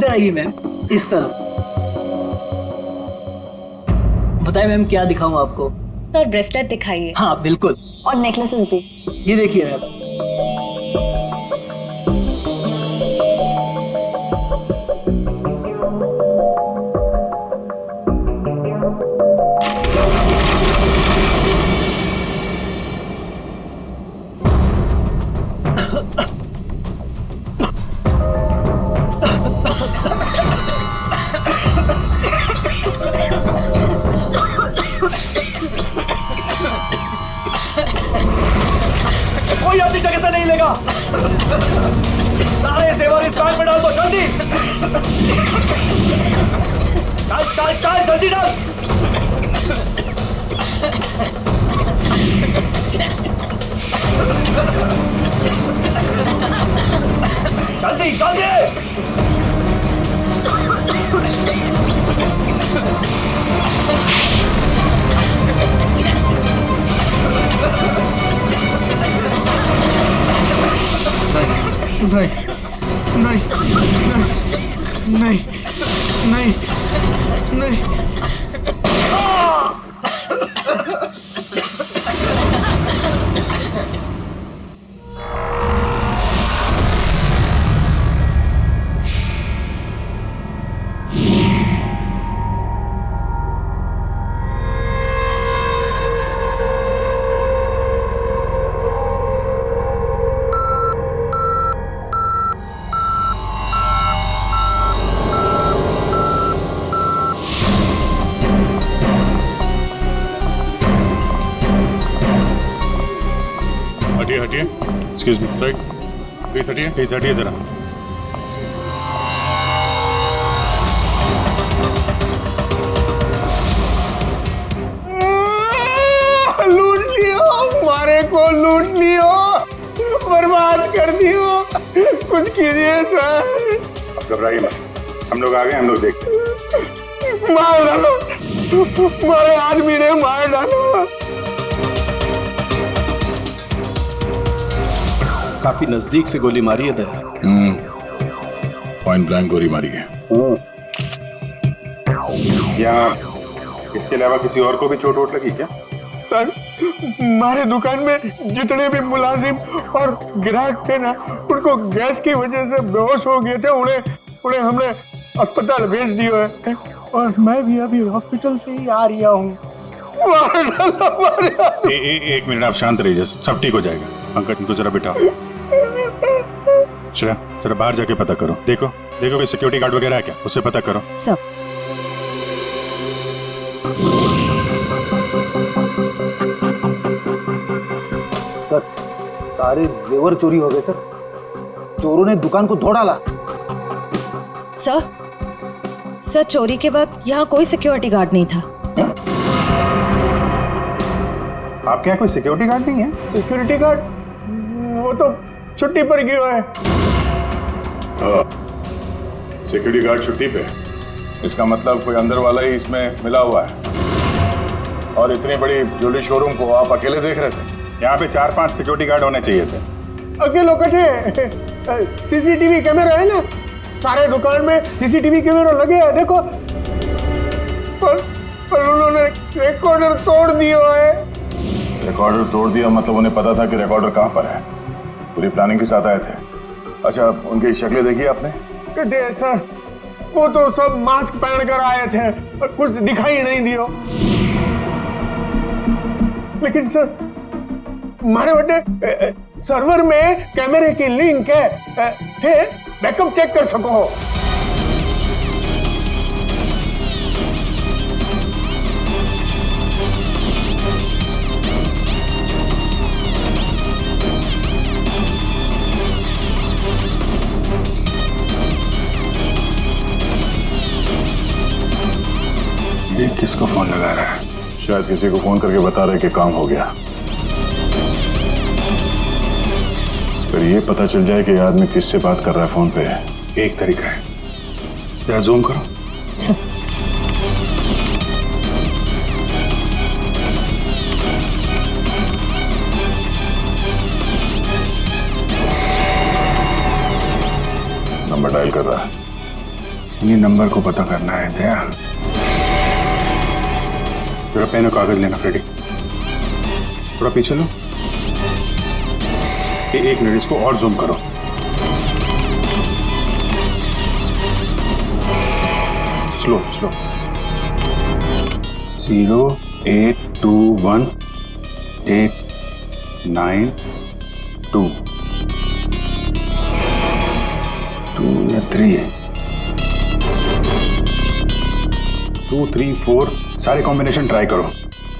इधर आइए मैम, इस तरफ। बताइए मैम क्या दिखाऊं आपको? सर ब्रेसलेट दिखाइए। हाँ बिल्कुल। और नेकलेसेस भी। ये देखिए मैम। कोई अपनी जगह से नहीं लेगा। सारे जेवर इस बैग में डाल दो, जल्दी। डाल जल्दी डाल। जल्दी जल्दी। नहीं नहीं नहीं नहीं नहीं नहीं। हटिए हटिए, एक्सक्यूज मी सर, प्लीज हटिए जरा। लूट लियो, हमारे को लूट लियो, बर्बाद कर दियो, कुछ कीजिए सर। अब घबराइए मत, हम लोग आ गए, हम लोग देखते। मार डालो, हमारे आदमी ने मार डालो। काफी नजदीक से गोली मारी है दया। पॉइंट ब्लैंक गोली मारी है। क्या इसके अलावा किसी और को भी चोट वोट लगी क्या? सर हमारे दुकान में जितने भी मुलाजिम और ग्राहक थे ना, उनको गैस की वजह से बेहोश हो गए थे। उन्हें हमने अस्पताल भेज दिया है और मैं भी अभी हॉस्पिटल से ही आ रहा हूँ। एक मिनट, आप शांत रहिए, सब ठीक हो जाएगा। पंकज इनको जरा बिठाओ। श्रेया जरा बाहर जाके पता करो, देखो कोई सिक्योरिटी गार्ड वगैरह है क्या, उससे पता करो। सब सर सारे जेवर चोरी हो गए सर, चोरों ने दुकान को तोड़ डाला। सर चोरी के बाद यहाँ कोई सिक्योरिटी गार्ड नहीं था। आपके यहाँ कोई सिक्योरिटी गार्ड नहीं है? सिक्योरिटी गार्ड वो तो छुट्टी पर गया है। सिक्योरिटी गार्ड छुट्टी पे, इसका मतलब कोई अंदर वाला ही इसमें मिला हुआ है। और इतनी बड़ी ज्वेलरी शोरूम को आप अकेले देख रहे थे? यहाँ पे 4-5 सिक्योरिटी गार्ड होने चाहिए थे। अकेले कटे, सीसीटीवी कैमरा है ना, सारे दुकान में सीसीटीवी कैमरा लगे हैं, देखो। पर उन्होंने रिकॉर्डर तोड़ दिया है। रिकॉर्डर तोड़ दिया मतलब उन्हें पता था कि रिकॉर्डर कहाँ पर है, पूरी प्लानिंग के साथ आए थे। अच्छा उनकी शक्लें देखी आपने? कटे सर, वो तो सब मास्क पहन कर आए थे और कुछ दिखाई नहीं दियो। लेकिन सर हमारे बड़े सर्वर में कैमरे की लिंक है, थे बैकअप चेक कर सको। ये किसको फोन लगा रहा है? शायद किसी को फोन करके बता रहे कि काम हो गया। फिर ये पता चल जाए कि ये आदमी किससे बात कर रहा है फोन पे। एक तरीका है, जरा जूम करो। सब नंबर डायल कर रहा है। ये नंबर को पता करना है दया। थोड़ा पेन और कागज लेना फ्रेडी। थोड़ा पीछे लो। एक मिनट, इसको और जूम करो। Slow slow. 0821892 2 या 3 2 3 4 सारे कॉम्बिनेशन ट्राई करो।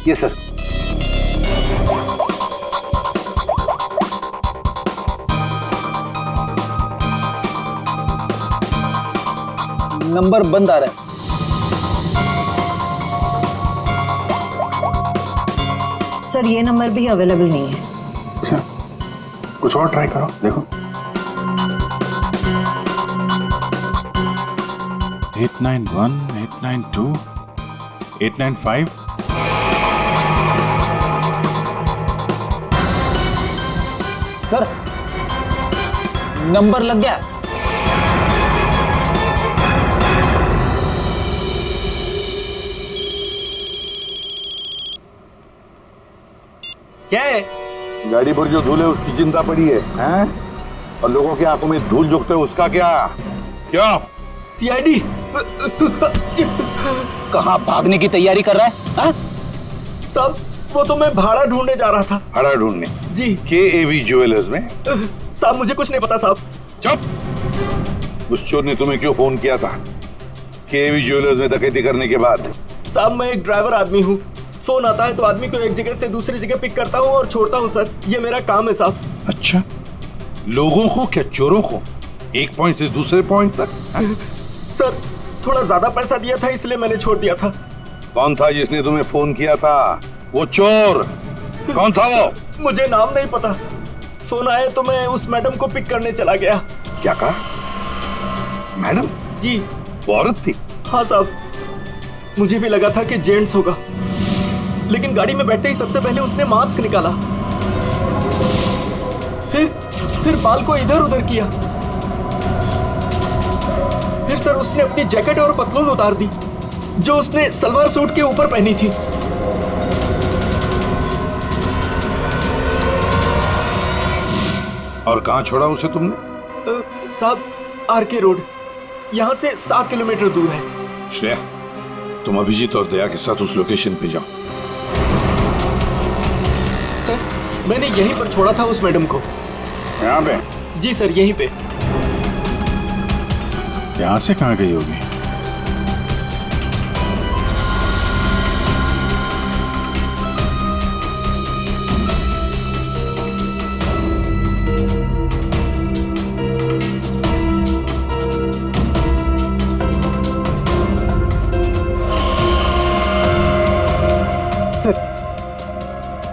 Yes sir. नंबर बंद आ रहा है। सर ये नंबर भी अवेलेबल नहीं है। अच्छा, कुछ और ट्राई करो, देखो। 891 892 895 सर नंबर लग गया। क्या है? गाड़ी पर जो धूल है उसकी चिंता पड़ी है, हैं? और लोगों की आंखों में धूल झोंकते है उसका क्या? क्या? सीआईडी। कहाँ भागने की तैयारी कर रहा है? हाँ? साहब वो तो मैं भाड़ा ढूंढने जा रहा था। भाड़ा ढूंढने? जी। केएवी ज्वेलर्स में? साहब मुझे कुछ नहीं पता साहब। चुप! उस चोर ने तुम्हें क्यों फोन किया था? केएवी ज्वेलर्स में डकैती करने के बाद? साहब मैं एक ड्राइवर आदमी हूँ। फोन आता है तो आदमी को एक जगह से दूसरी जगह पिक करता हूँ और छोड़ता हूँ सर, ये मेरा काम है साहब। अच्छा, लोगों को क्या चोरों को? एक पॉइंट से दूसरे पॉइंट तक? सर थोड़ा ज्यादा पैसा दिया था इसलिए मैंने छोड़ दिया था। कौन था जिसने तुम्हें फोन किया था? वो चोर कौन था वो? मुझे नाम नहीं पता। फोन आया तो मैं उस मैडम को पिक करने चला गया। क्या कहा? मैडम? जी। वो औरत थी? हाँ साहब, मुझे भी लगा था कि जेंट्स होगा, लेकिन गाड़ी में बैठते ही सबसे पहले उसने मास्क निकाला, फिर बाल को इधर उधर किया, फिर सर उसने अपनी जैकेट और पतलून उतार दी जो उसने सलवार सूट के ऊपर पहनी थी। और कहाँ छोड़ा उसे तुमने? साहब आरके रोड, यहाँ से 7 किलोमीटर दूर है। श्रेया, तुम अभिजीत और दया के साथ उस लोकेशन पे जाओ। सर मैंने यहीं पर छोड़ा था उस मैडम को। यहाँ पे? जी सर यहीं पे। यहाँ से कहाँ गई होगी?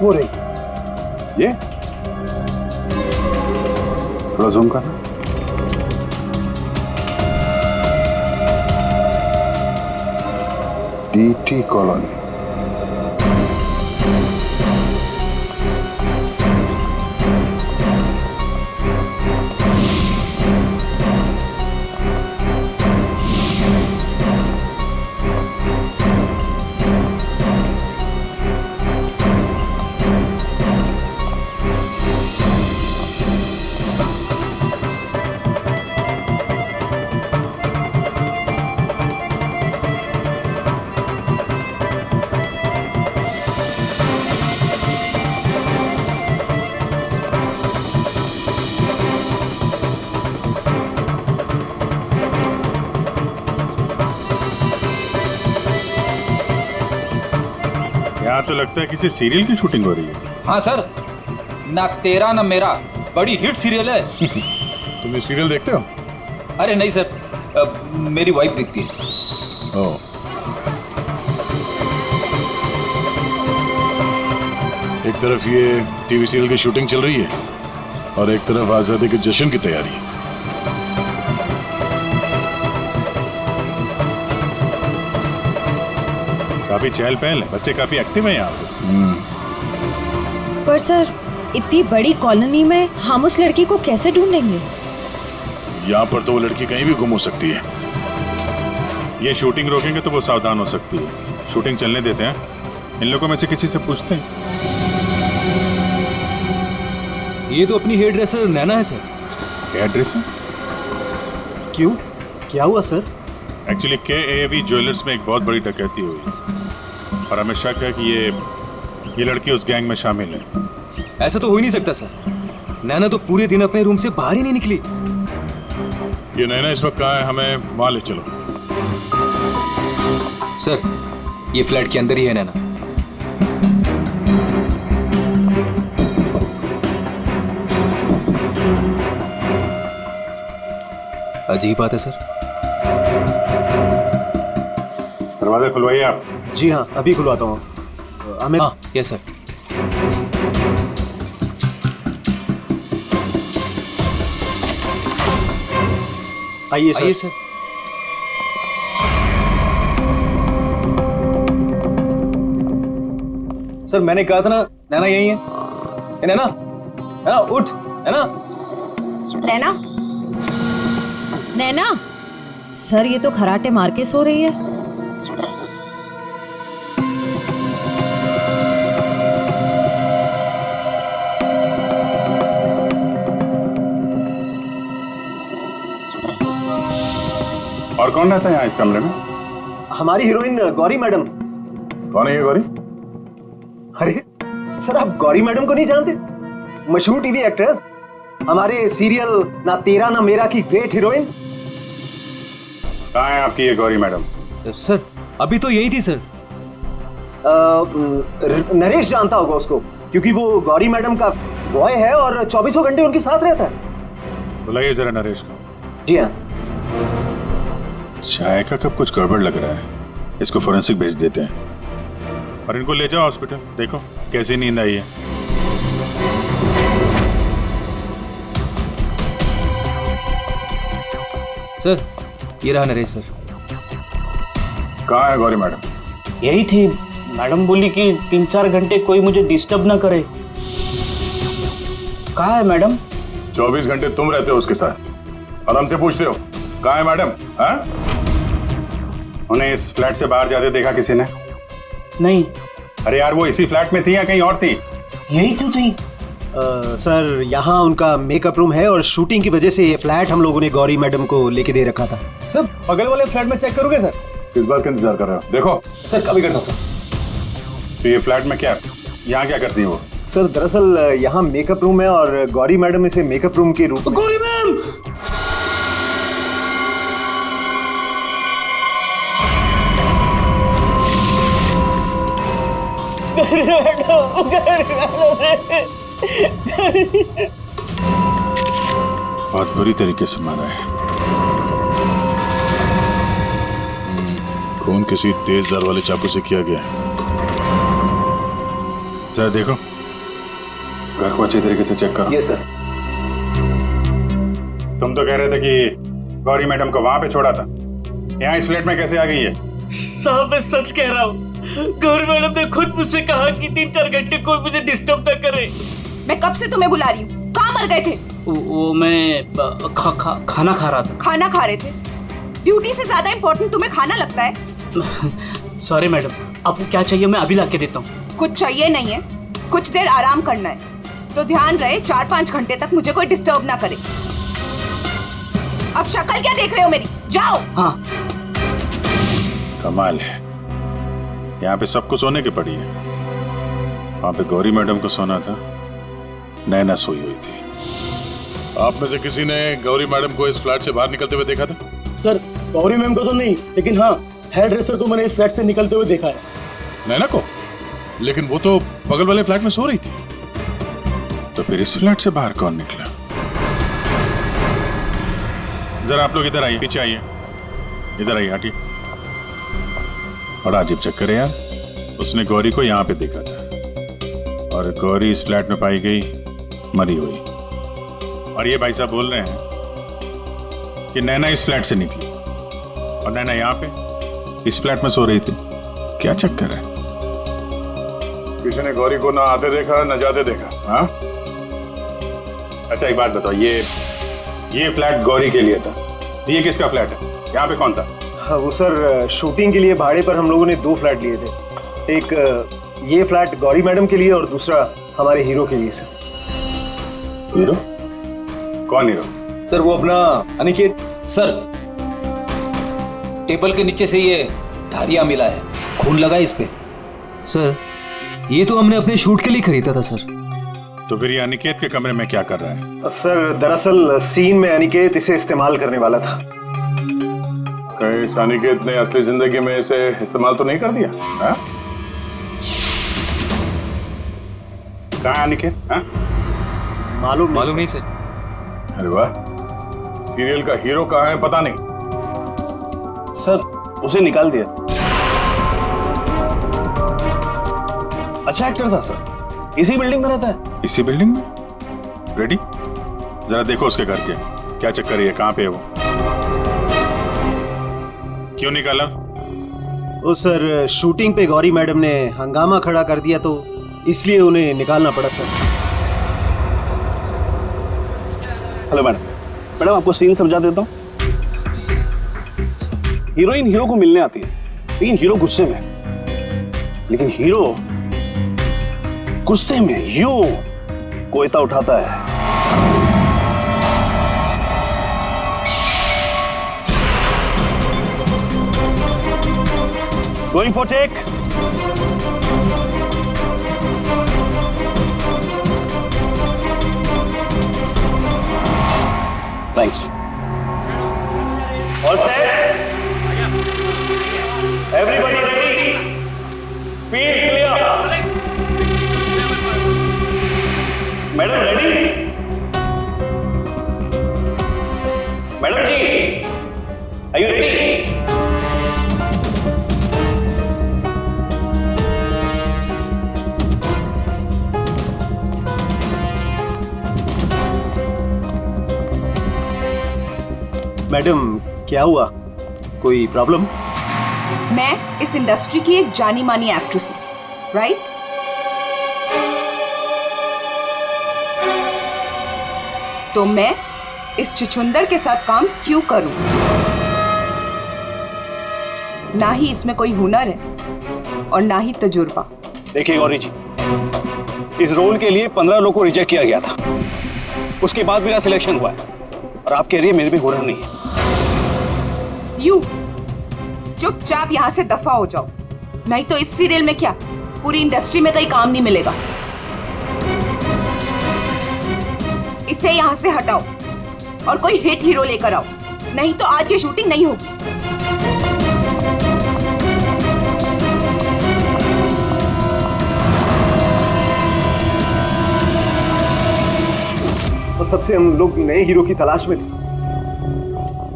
वो रही। ये थोड़ा जूम करना। DT colony. यहाँ तो लगता है किसी सीरियल की शूटिंग हो रही है। हाँ सर, ना तेरा ना मेरा बड़ी हिट सीरियल है। तुम ये सीरियल देखते हो? अरे नहीं सर, मेरी वाइफ देखती है। ओह। एक तरफ ये टीवी सीरियल की शूटिंग चल रही है और एक तरफ आजादी के जश्न की तैयारी। काफी चहल पहल है, बच्चे काफी एक्टिव हैं यहाँ पे। पर सर इतनी बड़ी कॉलोनी में हम उस लड़की को कैसे ढूंढेंगे? यहाँ पर तो वो लड़की कहीं भी गुम हो सकती है। ये शूटिंग रोकेंगे तो वो सावधान हो सकती है। शूटिंग चलने देते हैं, इन लोगों में से किसी से पूछते हैं। ये तो अपनी हेयर ड्रेसर नैना है सर। Hair dresser? क्यों, क्या हुआ सर? एक्चुअली KAV ज्वेलर्स में एक बहुत बड़ी डकैती हुई और हमें शक है कि ये लड़की उस गैंग में शामिल है। ऐसा तो हो ही नहीं सकता सर। नैना तो पूरे दिन अपने रूम से बाहर ही नहीं निकली। ये नैना इस वक्त कहाँ है? हमें वहाँ ले चलो। सर, ये फ्लैट के अंदर ही है नैना। अजीब बात है सर। दरवाजा खुलवाइए आप। जी हाँ, अभी खुलवाता हूँ। हमें हाँ, यस सर। आइए सर। आइए सर। सर मैंने कहा था ना, नैना यही है। नैना, नैना उठ। नैना, नैना, नैना, सर ये तो खराटे मार के सो रही है। और कौन रहता है यहाँ इस कमरे में? हमारी हीरोइन गौरी मैडम। कौन है ये गौरी? अरे सर, आप गौरी मैडम को नहीं जानते? मशहूर टीवी एक्ट्रेस, हमारे सीरियल ना तेरा ना मेरा की ग्रेट हीरोइन। कहाँ है आपकी ये गौरी मैडम? सर अभी तो यही थी सर। नरेश जानता होगा उसको, क्योंकि वो गौरी मैडम का बॉय है और 24 घंटे उनके साथ रहता है। बुलाइए जरा नरेश को। जी हाँ। चाय का कब कुछ गड़बड़ लग रहा है, इसको फोरेंसिक भेज देते हैं और इनको ले जाओ हॉस्पिटल। देखो कैसी नींद आई है। सर ये रहा नरेश सर। कहाँ है गौरी मैडम? यही थी। मैडम बोली कि 3-4 घंटे कोई मुझे डिस्टर्ब ना करे। कहाँ है मैडम? 24 घंटे तुम रहते हो उसके साथ और हमसे पूछते हो कहाँ है मैडम? हाँ? उन्हें इस फ्लैट से बाहर जाते देखा किसी ने? नहीं। अरे यार, वो इसी फ्लैट में थी या कहीं और थी? यही तो थी। सर यहाँ उनका मेकअप रूम है और शूटिंग की वजह से ये फ्लैट हम लोगों ने गौरी मैडम को लेके दे रखा था। सर बगल वाले फ्लैट में चेक करोगे सर? किस बात का इंतजार कर रहे हो? देखो सर, कभी करता हूँ सर। तो ये फ्लैट में क्या, यहाँ क्या करती है वो? सर दरअसल यहाँ मेकअप रूम है और गौरी मैडम इसे मेकअप रूम के रूप में। गौरी मैम! बहुत बुरी तरीके से मारा है। खून किसी तेज धार वाले चाकू से किया गया है। जरा देखो, घर को अच्छी तरीके से चेक करो। ये सर। तुम तो कह रहे थे कि गौरी मैडम को वहां पे छोड़ा था, यहाँ इस फ्लैट में कैसे आ गई है? साहब मैं सच कह रहा हूँ। गौरी मैडम ने खुद मुझसे कहा कि 3-4 घंटे कोई मुझे डिस्टर्ब ना करे। मैं कब से तुम्हें बुला रही हूँ, कहाँ मर गए थे? वो मैं खाना खा रहा था। खाना खा रहे थे? ड्यूटी से ज्यादा इम्पोर्टेंट तुम्हें खाना लगता है? सॉरी मैडम, आपको क्या चाहिए मैं अभी लाके देता हूँ। कुछ चाहिए नहीं है, कुछ देर आराम करना है, तो ध्यान रहे 4-5 घंटे तक मुझे कोई डिस्टर्ब ना करे। अब शक्ल क्या देख रहे हो मेरी? जाओ। हाँ। कमाल है, यहाँ पे सबको सोने की पड़ी है। वहां पे गौरी मैडम को सोना था, नैना सोई हुई थी। आप में से किसी ने गौरी मैडम को इस फ्लैट से बाहर निकलते हुए देखा था? सर गौरी मैम को तो नहीं, लेकिन हाँ हेयर ड्रेसर को मैंने इस फ्लैट से निकलते हुए देखा है। नैना को? लेकिन वो तो बगल वाले फ्लैट में सो रही थी। तो फिर इस फ्लैट से बाहर कौन निकला? जरा आप लोग इधर आइए, पीछे आइए, इधर आइए, हटिए। बड़ा अजीब चक्कर है यार। उसने गौरी को यहाँ पे देखा था और गौरी इस फ्लैट में पाई गई मरी हुई। और ये भाई साहब बोल रहे हैं कि नैना इस फ्लैट से निकली और नैना यहाँ पे इस फ्लैट में सो रही थी। क्या चक्कर है? किसी ने गौरी को ना आते देखा ना जाते देखा? हाँ? अच्छा एक बात बताओ, ये फ्लैट गौरी के लिए था, ये किसका फ्लैट है? यहाँ पे कौन था? हाँ, वो सर शूटिंग के लिए भाड़े पर हम लोगों ने 2 फ्लैट लिए थे। एक ये फ्लैट गौरी मैडम के लिए और दूसरा हमारे हीरो के लिए सर। हीरो? कौन हीरो? सर वो अपना अनिकेत। सर टेबल के नीचे से ये धारियां मिला है, खून लगा है इस पे। सर ये तो हमने अपने शूट के लिए खरीदा था सर। तो फिर ये अनिकेत के कमरे में क्या कर रहा है? सर दरअसल सीन में अनिकेत इसे इस्तेमाल करने वाला था। कहीं इस अनिकेत ने असली जिंदगी में इसे इस्तेमाल तो नहीं कर दिया? हाँ? कहाँ है अनिकेत? हाँ? मालूम नहीं सर। अरे वाह, सीरियल का हीरो कहाँ है पता नहीं। सर उसे निकाल दिया। अच्छा एक्टर था सर, इसी बिल्डिंग में रहता है। इसी बिल्डिंग में? रेडी? जरा देखो उसके घर के क्या चक्कर है, कहाँ पे है वो? क्यों निकाला? ओ सर शूटिंग पे गौरी मैडम ने हंगामा खड़ा कर दिया तो इसलिए उन्हें निकालना पड़ा सर। हेलो मैडम, मैडम आपको सीन समझा देता हूँ। हीरोइन हीरो को मिलने आती है, लेकिन हीरो गुस्से में, लेकिन हीरो गुस्से में यूं कोयता उठाता है। Going for take. Thanks. All set? Everybody ready? Field clear. Madam ready? Madam ji, are you ready? Madam क्या हुआ, कोई प्रॉब्लम? मैं इस इंडस्ट्री की एक जानी मानी एक्ट्रेस हूँ, राइट? तो मैं इस छुछुंदर के साथ काम क्यों करूं? ना ही इसमें कोई हुनर है और ना ही तजुर्बा। देखिए गौरी जी, इस रोल के लिए 15 लोगों को रिजेक्ट किया गया था, उसके बाद मेरा सिलेक्शन हुआ है और आप कह रही है मेरे भी हुनर नहीं है। यू चुपचाप यहां से दफा हो जाओ, नहीं तो इस सीरियल में क्या पूरी इंडस्ट्री में कहीं काम नहीं मिलेगा। इसे यहां से हटाओ और कोई हिट हीरो लेकर आओ, नहीं तो आज ये शूटिंग नहीं होगी। और तब से हम लोग नए हीरो की तलाश में थे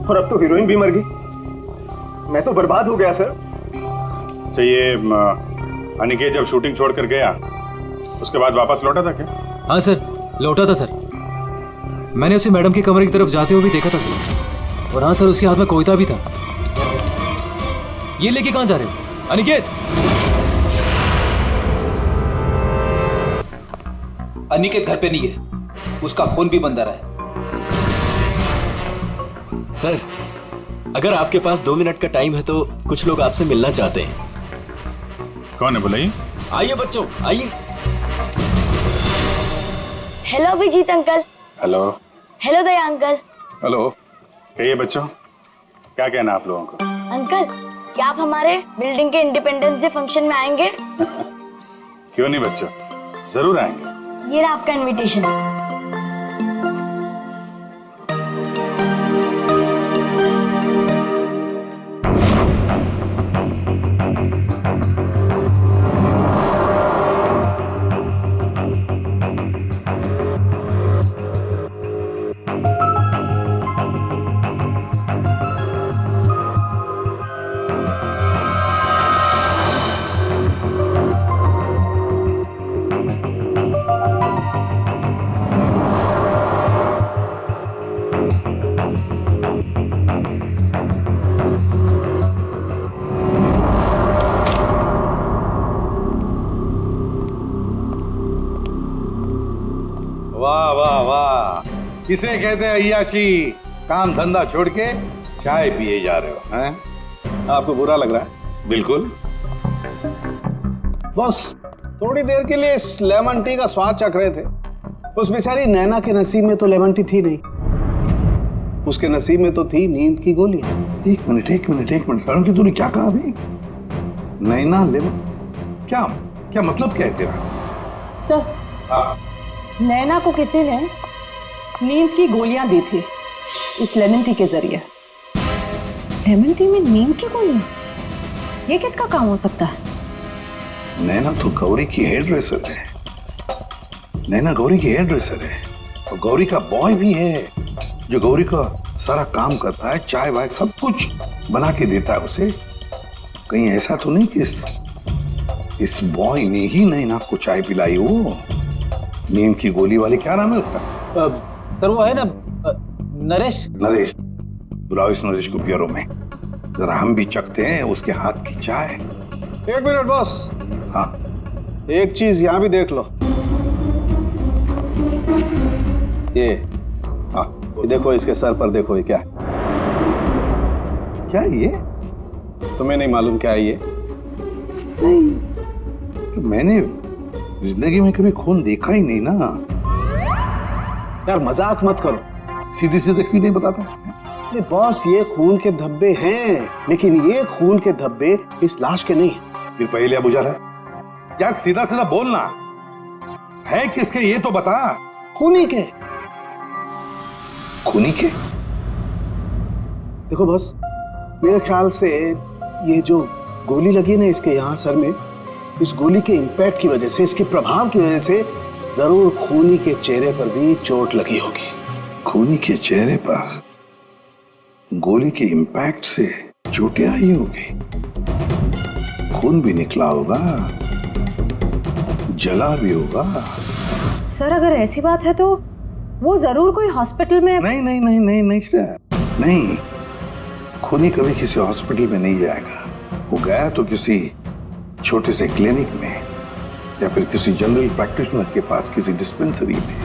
और अब तो हीरोइन भी मर गई। मैं तो बर्बाद हो गया सर। चाहिए अनिकेत जब शूटिंग छोड़कर गया उसके बाद वापस लौटा था क्या? हाँ सर, लौटा था सर। मैंने उसे मैडम के कमरे की तरफ जाते हुए भी देखा था सर। और हाँ सर, उसके हाथ में कोयता भी था। ये लेके कहाँ जा रहे हो अनिकेत? अनिकेत घर पे नहीं है, उसका फोन भी बंद आ रहा है। सर अगर आपके पास 2 मिनट का टाइम है तो कुछ लोग आपसे मिलना चाहते हैं। कौन है बुलाइए? आइए बच्चों आइए। Hello Abhijeet uncle. Hello. Hello Daya uncle. Hello. कहिए बच्चों, क्या कहना आप लोगों को? अंकल क्या आप हमारे बिल्डिंग के इंडिपेंडेंस डे फंक्शन में आएंगे? क्यों नहीं बच्चों, जरूर आएंगे। ये रहा आपका इनविटेशन। वाह वाह वाह, इसे कहते हैं अय्याशी। काम धंधा छोड़ के चाय पिए जा रहे हो हैं? आपको बुरा लग रहा है? बिल्कुल। बस थोड़ी देर के लिए इस लेमन टी का स्वाद चख रहे थे। उस बेचारी नैना के नसीब में तो लेमन टी थी नहीं, उसके नसीब में तो थी नींद की गोलियां। एक मिनट सारुण की तूने क्या कहा अभी? नैना लेमन, क्या क्या मतलब क्या है तेरा? सर, नैना को किसी ने नींद की गोलियां दी थी इस लेमन टी के जरिए। लेमन टी में नीम की गोलियां? ये किसका काम हो सकता है? नैना तो गौरी की हेयर ड्रेसर है। नैना गौरी की हेयर ड्रेसर है और गौरी का बॉय भी है जो गौरी का सारा काम करता है, चाय वाय सब कुछ बना के देता है उसे। कहीं ऐसा तो नहीं कि इस बॉय ने ही नैना को चाय पिलाई हो? नींद की गोली वाली क्या नाम है उसका? सर वो है ना नरेश। नरेश, बुलाओ इस नरेश को पियरों में, जरा हम भी चखते हैं उसके हाथ की चाय। एक मिनट बॉस। हाँ, एक चीज यहां भी देख लो। ये हाँ, ये देखो, इसके सर पर देखो, ये क्या है? क्या है ये? तुम्हें नहीं मालूम क्या है ये? तो मैंने जिंदगी में कभी खून देखा ही नहीं ना। यार मजाक मत करो। सीधी सीधे क्यों नहीं बताता? अरे बॉस, ये खून के धब्बे हैं, लेकिन ये खून के धब्बे इस लाश के नहीं। फिर पहले बुझा रहा है यार, सीधा सीधा बोलना है किसके ये तो बता। खूनी के। खूनी के? देखो बॉस, मेरे ख्याल से ये जो गोली लगी है ना इसके यहाँ सर में, इस गोली के इंपैक्ट की वजह से, इसके प्रभाव की वजह से जरूर खूनी के चेहरे पर भी चोट लगी होगी। खूनी के चेहरे पर गोली के इंपैक्ट से चोटें आई होगी, खून भी निकला होगा, जला भी होगा। सर, अगर ऐसी बात है तो वो जरूर कोई हॉस्पिटल में। नहीं, खूनी कभी किसी हॉस्पिटल में नहीं जाएगा। वो गया तो किसी छोटे से क्लिनिक में या फिर किसी जनरल प्रैक्टिशनर के पास, किसी डिस्पेंसरी में।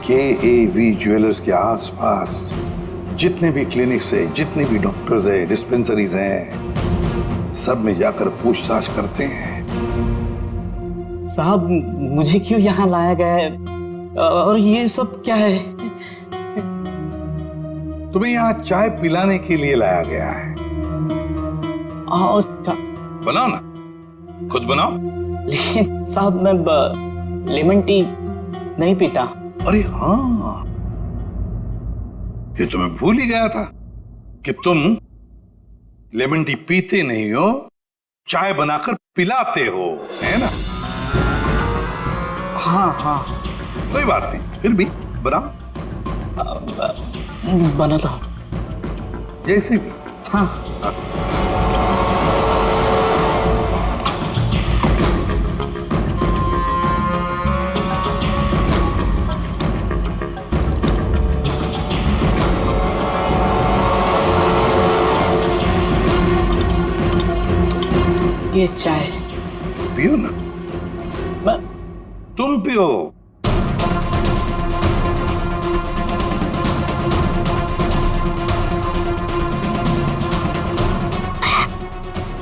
KAV ज्वेलर्स के आसपास जितने भी क्लिनिक्स है, जितने भी डॉक्टर्स है, डिस्पेंसरीज हैं, सब में जाकर पूछताछ करते हैं। साहब, मुझे क्यों यहाँ लाया गया है और ये सब क्या है? तुम्हें यहाँ चाय पिलाने के लिए लाया गया है। बनाओ ना, खुद बनाओ। लेकिन साहब, मैं लेमन टी नहीं पीता। अरे हाँ, ये तो मैं भूल ही गया था कि तुम लेमन टी पीते नहीं हो, चाय बनाकर पिलाते हो, है ना? हाँ। कोई बात नहीं, फिर भी बनाओ। बनाता हूँ। जैसे भी। हाँ। ये चाय पियो ना। तुम पियो।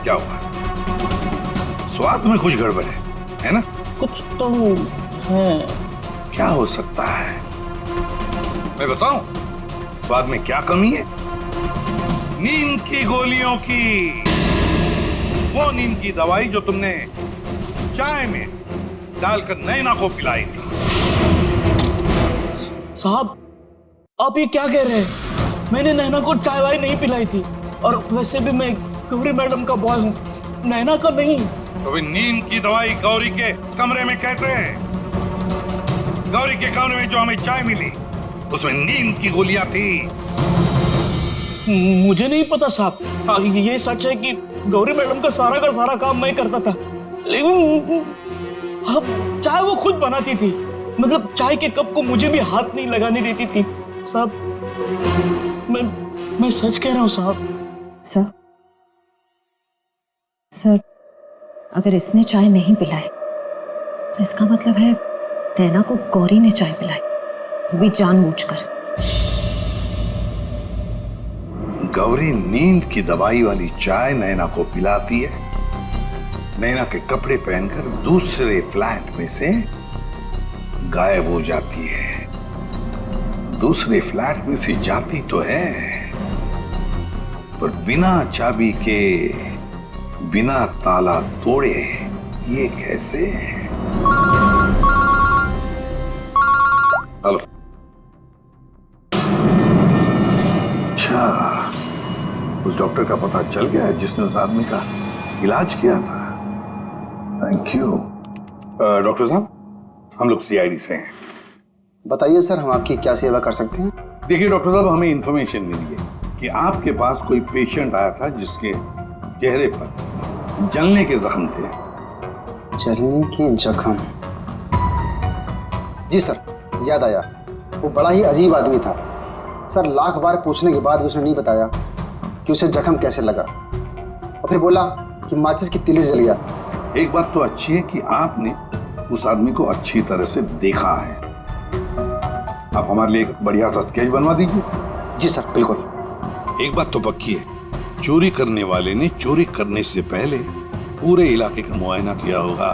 क्या हुआ? स्वाद में कुछ गड़बड़ है ना? कुछ तो है। क्या हो सकता है? मैं बताऊं स्वाद में क्या कमी है? नींद की गोलियों की, वो नींद की दवाई जो तुमने चाय में डालकर नैना को पिलाई थी। साहब, आप ये क्या कह रहे हैं? मैंने नैना को चाय वाय नहीं पिलाई थी, और वैसे भी मैं गौरी मैडम का बॉय हूँ, नैना का नहीं। तो भी नींद की दवाई गौरी के कमरे में कैसे है? गौरी के कमरे में जो हमें चाय मिली उसमें नींद की गोलियां थी। मुझे नहीं पता साहब। हाँ, ये सच है कि गौरी मैडम का सारा काम मैं करता था, लेकिन हाँ, चाय वो खुद बनाती थी। मतलब चाय के कप को मुझे भी हाथ नहीं लगाने देती थी। साहब, मैं सच कह रहा हूँ साहब। सर, अगर इसने चाय नहीं पिलाई तो इसका मतलब है नैना को गौरी ने चाय पिलाई, वो भी जानबूझकर। गौरी नींद की दवाई वाली चाय नैना को पिलाती है, नैना के कपड़े पहनकर दूसरे फ्लैट में से गायब हो जाती है। दूसरे फ्लैट में से जाती तो है, पर बिना चाबी के, बिना ताला तोड़े। ये कैसे? हेलो। अच्छा, उस डॉक्टर का पता चल गया है जिसने उस आदमी का इलाज किया था। Thank you. डॉक्टर साहब, हम लोग सीआईडी से हैं। बताइए सर, हम आपकी क्या सेवा कर सकते हैं? देखिए डॉक्टर साहब, हमें इंफॉर्मेशन मिली है कि आपके पास कोई पेशेंट आया था जिसके चेहरे पर जलने के जख्म थे। जलने के जख्म? जी सर, याद आया। वो बड़ा ही अजीब आदमी था सर। लाख बार पूछने के बाद उसने नहीं बताया कि उसे जख्म कैसे लगा, और फिर बोला कि माचिस की तीली जल गया। एक बात तो अच्छी है कि आपने उस आदमी को अच्छी तरह से देखा है। आप हमारे लिए एक बढ़िया सा स्केच बनवा दीजिए। जी सर, बिल्कुल। एक बात तो पक्की है, चोरी करने वाले ने चोरी करने से पहले पूरे इलाके का मुआयना किया होगा,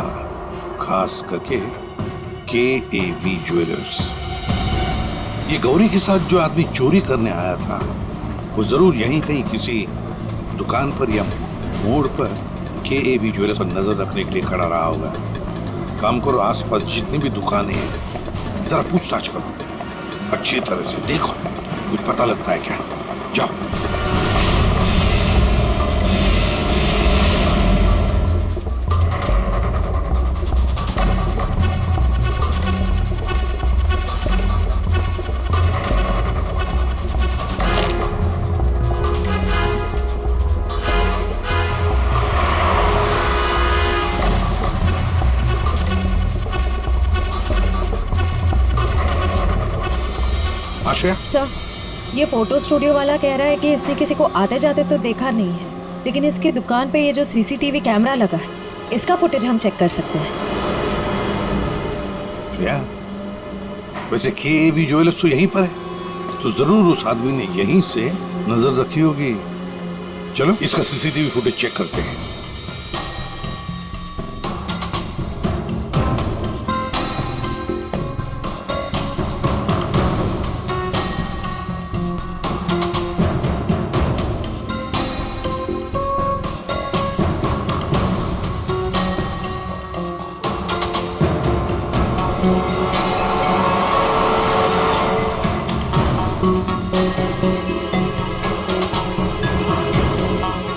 खास करके KAV ज्वेलर्स। ये गौरी के साथ जो आदमी चोरी करने आया था, वो जरूर यहीं कहीं किसी दुकान पर या मोड़ पर KAV ज्वेलर्स पर नजर रखने के लिए खड़ा रहा होगा। काम करो, आसपास जितनी भी दुकानें हैं जरा पूछताछ करो, अच्छी तरह से देखो, कुछ पता लगता है क्या। जाओ। सर, ये फोटो स्टूडियो वाला कह रहा है कि इसने किसी को आते जाते तो देखा नहीं है, लेकिन इसकी दुकान पे ये जो CCTV कैमरा लगा है, इसका फुटेज हम चेक कर सकते हैं। श्रेया, वैसे KAV ज्वेलर्स तो यहीं पर है, तो जरूर उस आदमी ने यहीं से नजर रखी होगी। चलो इसका CCTV फुटेज चेक करते हैं।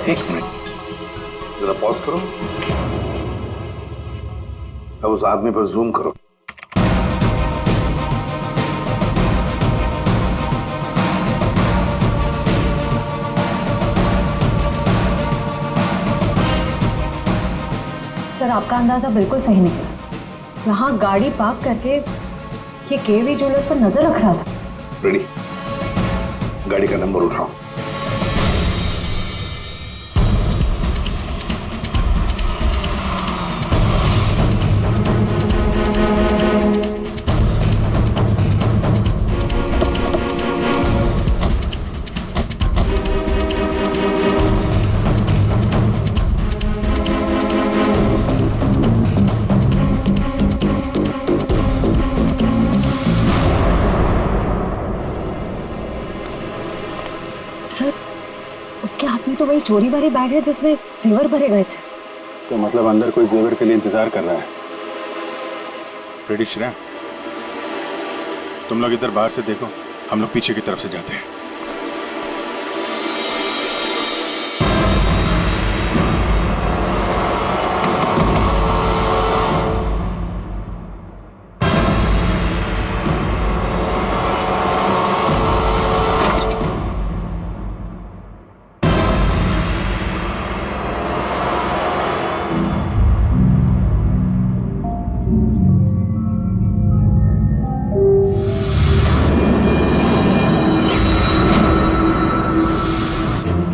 एक मिनट, जरा पॉज करो। अब उस आदमी पर जूम करो। सर, आपका अंदाजा बिल्कुल सही निकला। यहाँ गाड़ी पार्क करके ये KAV ज्वेलर्स पर नजर रख रहा था। रेडी, गाड़ी का नंबर उठाओ। सर, उसके हाथ में तो वही चोरी वाली बैग है जिसमें जेवर भरे गए थे। तो मतलब अंदर कोई जेवर के लिए इंतजार कर रहा है। रेडी श्रेया, तुम लोग इधर बाहर से देखो, हम लोग पीछे की तरफ से जाते हैं।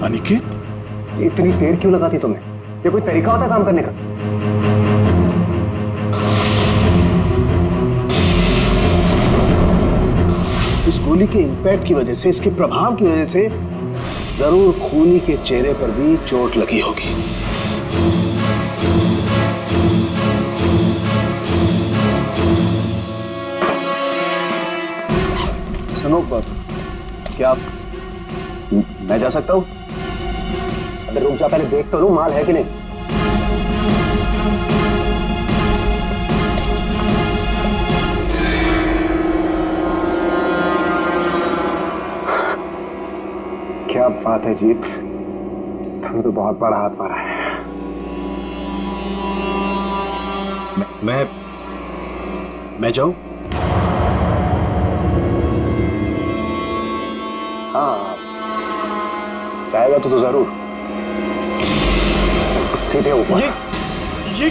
अनिकेत, इतनी देर क्यों लगाती तुमने? ये कोई तरीका होता है काम करने का? इस गोली के इंपैक्ट की वजह से, इसके प्रभाव की वजह से जरूर खूनी के चेहरे पर भी चोट लगी होगी। सुनो, क्या मैं जा सकता हूँ? अबे रुक जा, पहले देख तो लूं माल है कि नहीं। क्या बात है जीत, तुमने तो बहुत बड़ा हाथ मारा है। मैं जाऊं? हाँ, जाएगा तो जरूर। सीधे ऊपर। ये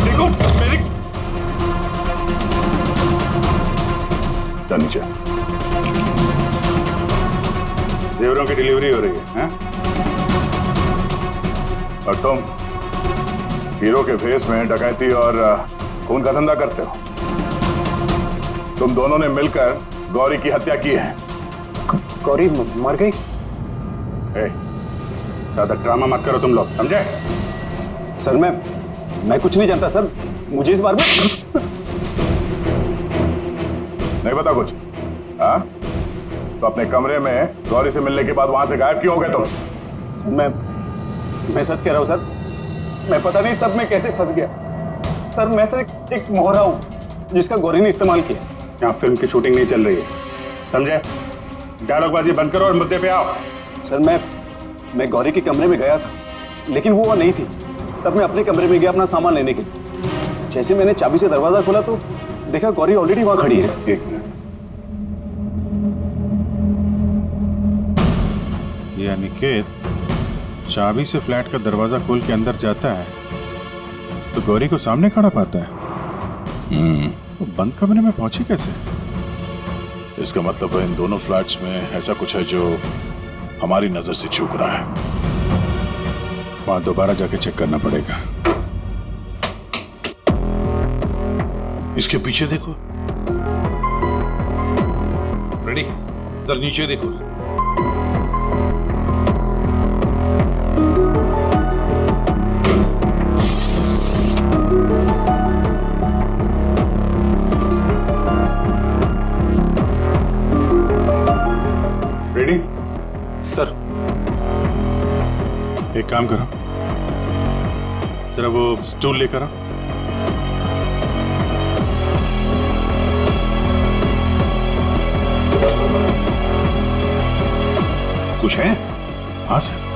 देखो मेरे नीचे जेवरों की डिलीवरी हो रही है, हैं? और तुम हीरो के फेस में डकैती और खून का धंधा करते हो। तुम दोनों ने मिलकर गौरी की हत्या की है। गौरी मर गई? ज्यादा ड्रामा मत करो तुम लोग, समझे? सर मैं कुछ नहीं जानता सर, मुझे इस बारे में नहीं पता कुछ। हाँ, तो अपने कमरे में गौरी से मिलने के बाद वहां से गायब क्यों हो गए तुम? सर मैं सच कह रहा हूं सर, मैं पता नहीं सब में कैसे फंस गया। सर मैं सर एक मोहरा हूं जिसका गौरी ने इस्तेमाल किया। यहाँ फिल्म की शूटिंग नहीं चल रही है, समझे? डायलॉगबाजी बंद करो और मुद्दे पे आओ। सर मैं गौरी के कमरे में गया था, लेकिन वो नहीं थी। तब मैं अपने कमरे में गया अपना सामान लेने के लिए। जैसे मैंने चाबी से दरवाजा खोला तो देखा गौरी ऑलरेडी वहां खड़ी है। एक मिनट, ये अनिकेत चाबी से फ्लैट का दरवाजा खोल के अंदर जाता है तो गौरी को सामने खड़ा पाता है। तो बंद कमरे में पहुंची कैसे? इसका मतलब है इन दोनों फ्लैट्स में ऐसा कुछ है जो हमारी नजर से चूक रहा है। वहां दोबारा जाके चेक करना पड़ेगा। इसके पीछे देखो, रेडी, इधर नीचे देखो। रेडी? सर एक काम करो, जरा वो स्टूल लेकर आओ। कुछ है? हाँ सर।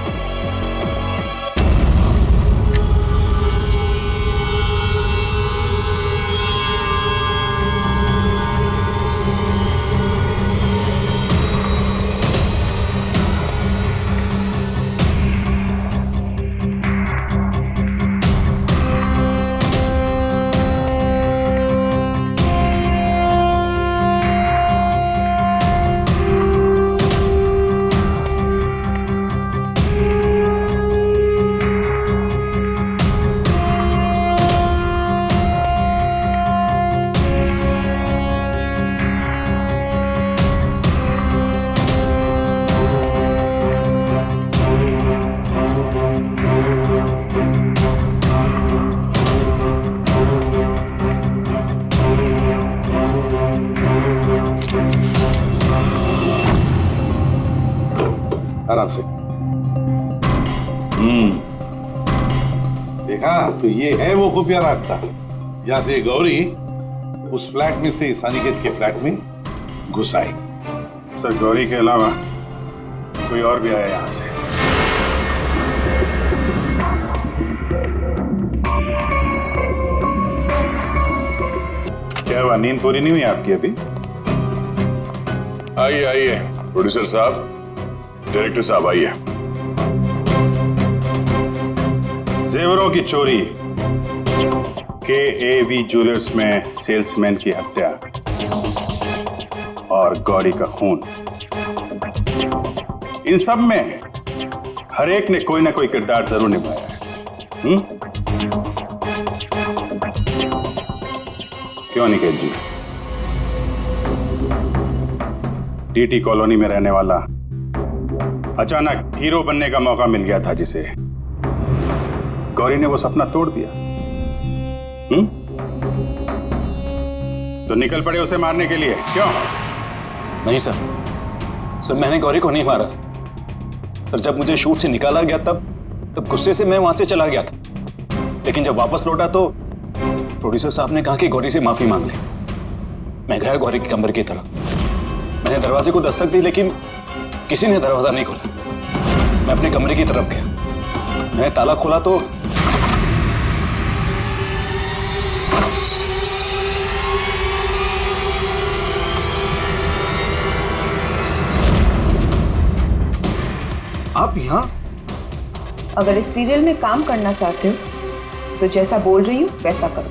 आराम से। देखा, तो ये है वो खुफिया रास्ता जहां से गौरी उस फ्लैट में से इस अनिकेत के फ्लैट में घुस आई। सर गौरी के अलावा कोई और भी आया यहां से? क्या हुआ, नींद पूरी नहीं हुई आपकी अभी? आइए आइए प्रोड्यूसर साहब, डायरेक्टर साहब आइए। जेवरों की चोरी, KAV ज्वेलर्स में सेल्समैन की हत्या और गौरी का खून, इन सब में हर एक ने कोई ना कोई किरदार जरूर निभाया है। क्यों निकेत जी? DT कॉलोनी में रहने वाला अचानक हीरो बनने का मौका मिल गया था जिसे, गौरी ने वो सपना तोड़ दिया। तो निकल पड़े उसे मारने के लिए, क्यों? नहीं सर, मैंने गौरी को नहीं मारा सर। जब मुझे शूट से निकाला गया तब गुस्से से मैं वहां से चला गया था। लेकिन जब वापस लौटा तो प्रोड्यूसर साहब ने कहा कि गौरी से माफी मांग ले। मैं गया गौरी के कमरे की तरफ। मैंने दरवाजे को दस्तक दी लेकिन किसी ने दरवाजा नहीं खोला। मैं अपने कमरे की तरफ गया। मैंने ताला खोला तो आप यहाँ? अगर इस सीरियल में काम करना चाहते हो तो जैसा बोल रही हूँ वैसा करो।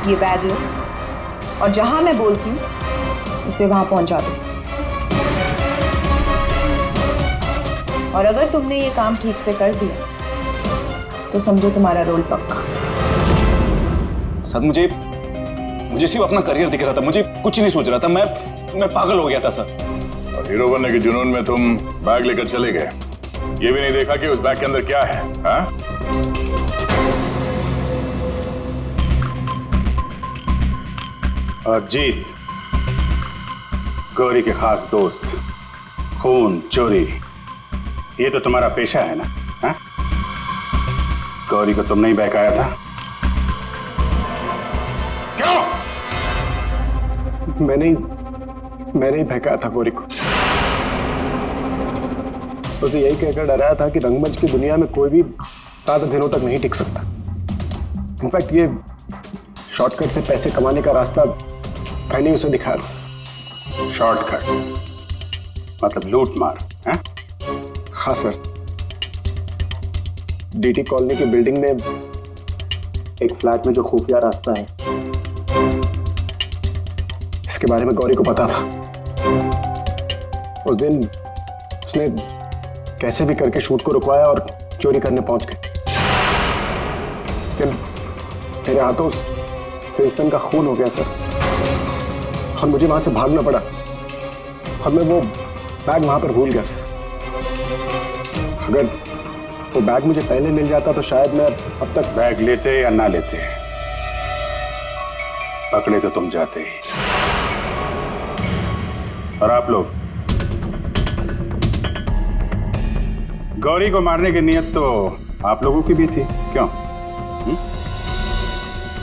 ये बैग लो और जहां मैं बोलती हूँ इसे वहां पहुंचा दो। और अगर तुमने ये काम ठीक से कर दिया तो समझो तुम्हारा रोल पक्का। सर मुझे सिर्फ अपना करियर दिख रहा था, मुझे कुछ नहीं सोच रहा था। मैं पागल हो गया था सर। और हीरो बनने के जुनून में तुम बैग लेकर चले गए, ये भी नहीं देखा कि उस बैग के अंदर क्या है। हाँ? और जीत, गौरी के खास दोस्त, खून चोरी, ये तो तुम्हारा पेशा है ना? हाँ? गौरी को तुमने ही बहकाया था, क्यों? मैंने ही बहकाया था गौरी को। उसे यही कहकर डराया था कि रंगमंच की दुनिया में कोई भी ज्यादा दिनों तक नहीं टिक सकता। इनफैक्ट ये शॉर्टकट से पैसे कमाने का रास्ता मैंने उसे दिखाया था। शॉर्टकट मतलब लूट मार? है? हाँ सर, डीटी कॉलोनी की बिल्डिंग में एक फ्लैट में जो खुफिया रास्ता है, इसके बारे में गौरी को पता था। उस दिन उसने कैसे भी करके शूट को रुकवाया और चोरी करने पहुंच गए। लेकिन मेरे हाथों सेल्समैन का खून हो गया सर, और मुझे वहां से भागना पड़ा और मैं वो बैग वहां पर भूल गया सर। अगर वो बैग मुझे पहले मिल जाता तो शायद मैं अब तक। बैग लेते या ना लेते, पकड़े तो तुम जाते ही। और आप लोग, गौरी को मारने की नियत तो आप लोगों की भी थी, क्यों?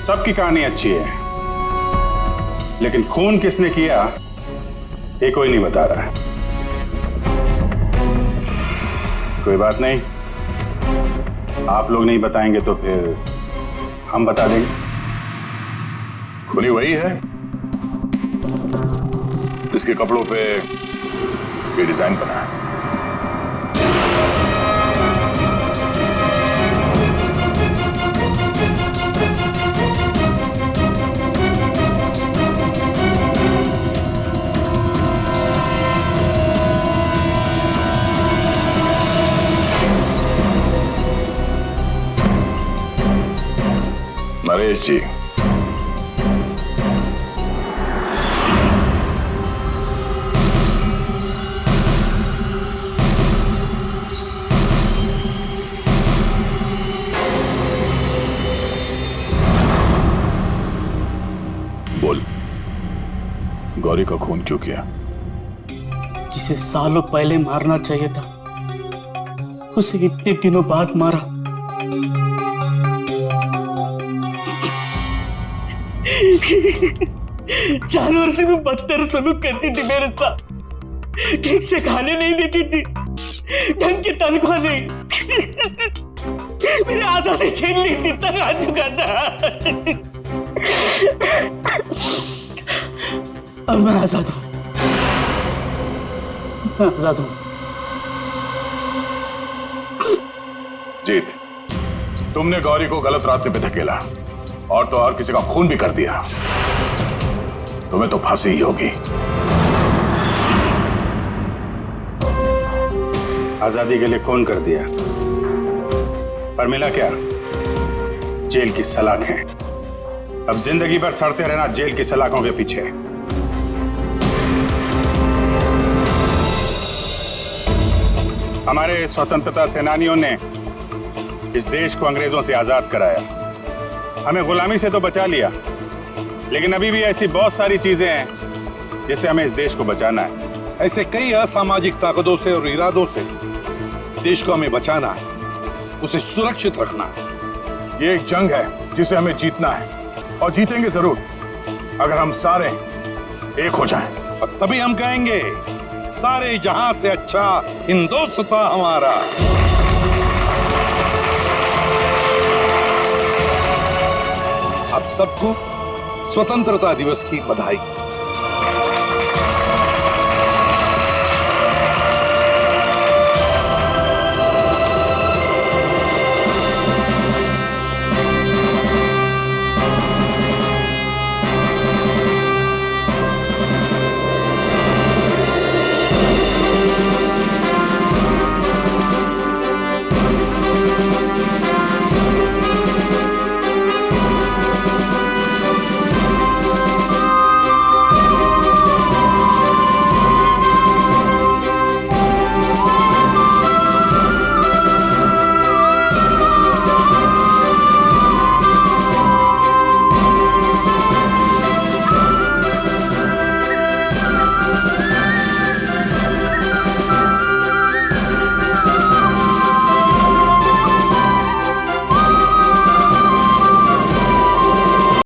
सबकी कहानी अच्छी है, लेकिन खून किसने किया ये कोई नहीं बता रहा है। कोई बात नहीं, आप लोग नहीं बताएंगे तो फिर हम बता देंगे। खुली वही है जिसके कपड़ों पे ये डिजाइन बना है। नरेश जी, बोल, गौरी का खून क्यों किया? जिसे सालों पहले मारना चाहिए था उसे इतने दिनों बाद मारा। जानवर से भी बदतर सलूक करती थी मेरे साथ। ठीक से खाने नहीं देती थी, ढंग की तनख्वाह नहीं, मेरे आजादी छीन ली थी, तक आ चुका था। अब मैं आजाद हूं, मैं आजाद हूं। जीत, तुमने गौरी को गलत रास्ते पे धकेला और तो और किसी का खून भी कर दिया। तुम्हें तो फांसी ही होगी। आजादी के लिए खून कर दिया, पर मिला क्या? जेल की सलाखें। अब जिंदगी भर सड़ते रहना जेल की सलाखों के पीछे। हमारे स्वतंत्रता सेनानियों ने इस देश को अंग्रेजों से आजाद कराया, हमें गुलामी से तो बचा लिया, लेकिन अभी भी ऐसी बहुत सारी चीजें हैं जिससे हमें इस देश को बचाना है। ऐसे कई असामाजिक ताकतों से और इरादों से देश को हमें बचाना है, उसे सुरक्षित रखना है। ये एक जंग है जिसे हमें जीतना है और जीतेंगे जरूर अगर हम सारे एक हो जाएं। और तभी हम कहेंगे सारे जहां से अच्छा हिंदुस्तान हमारा। आप सबको स्वतंत्रता दिवस की बधाई।